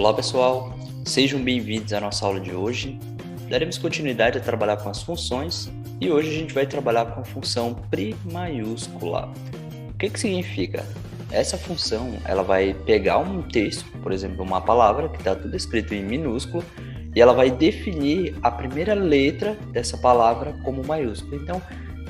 Olá pessoal, sejam bem-vindos à nossa aula de hoje. Daremos continuidade a trabalhar com as funções e hoje a gente vai trabalhar com a função pri maiúscula. O que significa? Essa função ela vai pegar um texto, por exemplo, uma palavra que está tudo escrito em minúsculo e ela vai definir a primeira letra dessa palavra como maiúscula. Então,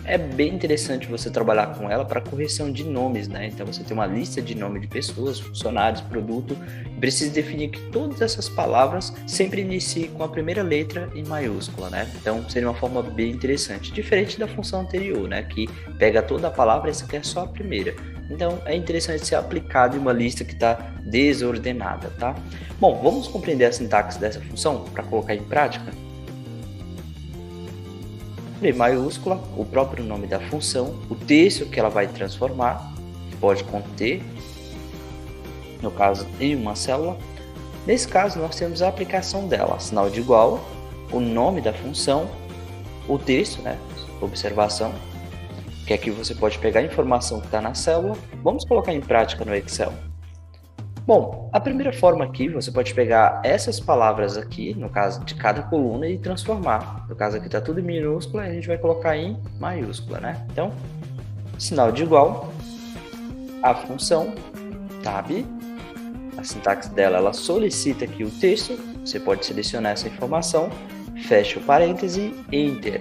é bem interessante você trabalhar com ela para correção de nomes, né? Então você tem uma lista de nome de pessoas, funcionários, produto, e precisa definir que todas essas palavras sempre iniciem com a primeira letra em maiúscula, né? Então seria uma forma bem interessante, diferente da função anterior, né? Que pega toda a palavra e essa aqui é só a primeira. Então é interessante ser aplicado em uma lista que está desordenada, tá? Bom, vamos compreender a sintaxe dessa função para colocar em prática? Pri maiúscula, o próprio nome da função, o texto que ela vai transformar, que pode conter, no caso, em uma célula. Nesse caso, nós temos a aplicação dela, sinal de igual, o nome da função, o texto, né, observação, que aqui você pode pegar a informação que está na célula. Vamos colocar em prática no Excel. Bom, a primeira forma aqui, você pode pegar essas palavras aqui, no caso de cada coluna, e transformar. No caso aqui está tudo em minúscula, a gente vai colocar em maiúscula, né? Então, sinal de igual, a função, tab, a sintaxe dela, ela solicita aqui o texto, você pode selecionar essa informação, fecha o parêntese, enter.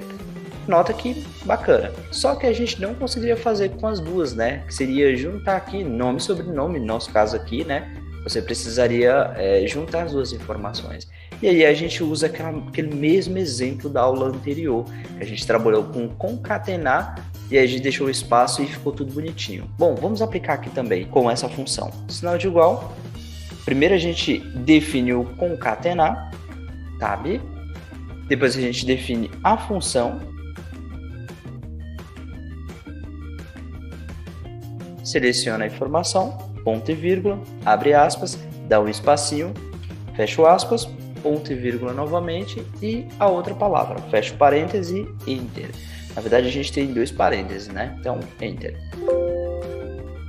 Nota que bacana, só que a gente não conseguiria fazer com as duas, né? Que seria juntar aqui nome e sobrenome, no nosso caso aqui, né? Você precisaria juntar as duas informações. E aí a gente usa aquele mesmo exemplo da aula anterior, que a gente trabalhou com concatenar e aí a gente deixou o espaço e ficou tudo bonitinho. Bom, vamos aplicar aqui também com essa função. Sinal de igual, primeiro a gente define o concatenar, tab, depois a gente define a função, seleciona a informação, ponto e vírgula, abre aspas, dá um espacinho, fecha o aspas, ponto e vírgula novamente e a outra palavra, fecha o parêntese e enter. Na verdade a gente tem dois parênteses, né? Então, enter.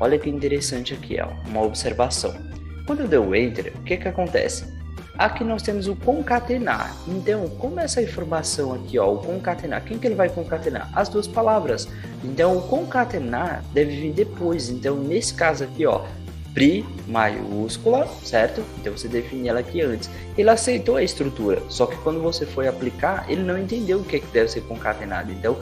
Olha que interessante aqui, ó, uma observação. Quando eu der o enter, o que acontece? Aqui nós temos o concatenar. Então, como essa informação aqui, ó, o concatenar, quem que ele vai concatenar? As duas palavras. Então, o concatenar deve vir depois. Então, nesse caso aqui, ó, pri maiúscula, certo? Então, você define ela aqui antes. Ele aceitou a estrutura, só que quando você foi aplicar, ele não entendeu o que é que deve ser concatenado. Então,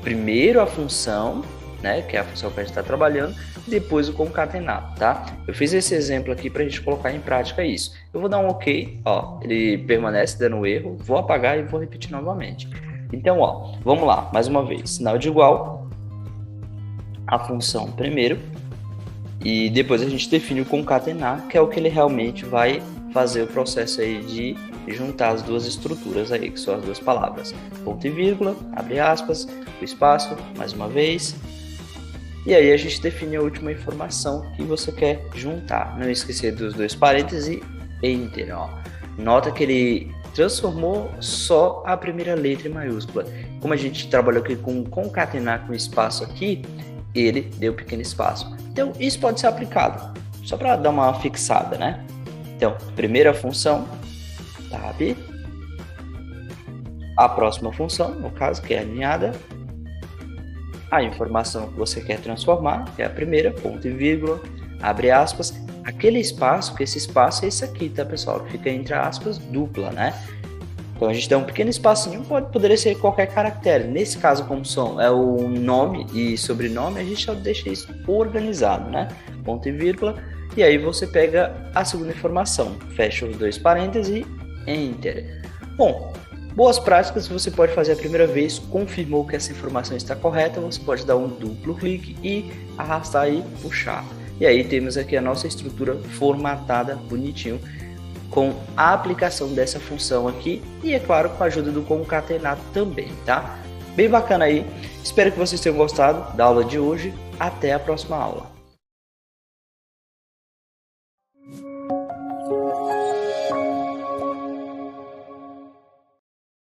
primeiro a função, né, que é a função que a gente está trabalhando, depois o concatenar, tá? Eu fiz esse exemplo aqui para a gente colocar em prática isso. Eu vou dar um OK, ó, ele permanece dando erro, vou apagar e vou repetir novamente. Então, ó, vamos lá, mais uma vez, sinal de igual, a função primeiro, e depois a gente define o concatenar, que é o que ele realmente vai fazer o processo aí de juntar as duas estruturas aí, que são as duas palavras. Ponto e vírgula, abre aspas, o espaço, mais uma vez. E aí a gente define a última informação que você quer juntar. Não esquecer dos dois parênteses e enter, ó. Nota que ele transformou só a primeira letra em maiúscula. Como a gente trabalhou aqui com concatenar com espaço aqui, ele deu um pequeno espaço. Então isso pode ser aplicado, só para dar uma fixada, né? Então, primeira função, tab. A próxima função, no caso, que é alinhada. A informação que você quer transformar, que é a primeira, ponto e vírgula, abre aspas, aquele espaço, que esse espaço é esse aqui, tá pessoal, que fica entre aspas, dupla, né? Então a gente dá um pequeno espacinho, poderia ser qualquer caractere, nesse caso como são é o nome e sobrenome, a gente só deixa isso organizado, né? Ponto e vírgula, e aí você pega a segunda informação, fecha os dois parênteses e enter. Bom, boas práticas você pode fazer a primeira vez, confirmou que essa informação está correta, você pode dar um duplo clique e arrastar e puxar. E aí temos aqui a nossa estrutura formatada, bonitinho, com a aplicação dessa função aqui e, é claro, com a ajuda do concatenar também, tá? Bem bacana aí, espero que vocês tenham gostado da aula de hoje, até a próxima aula.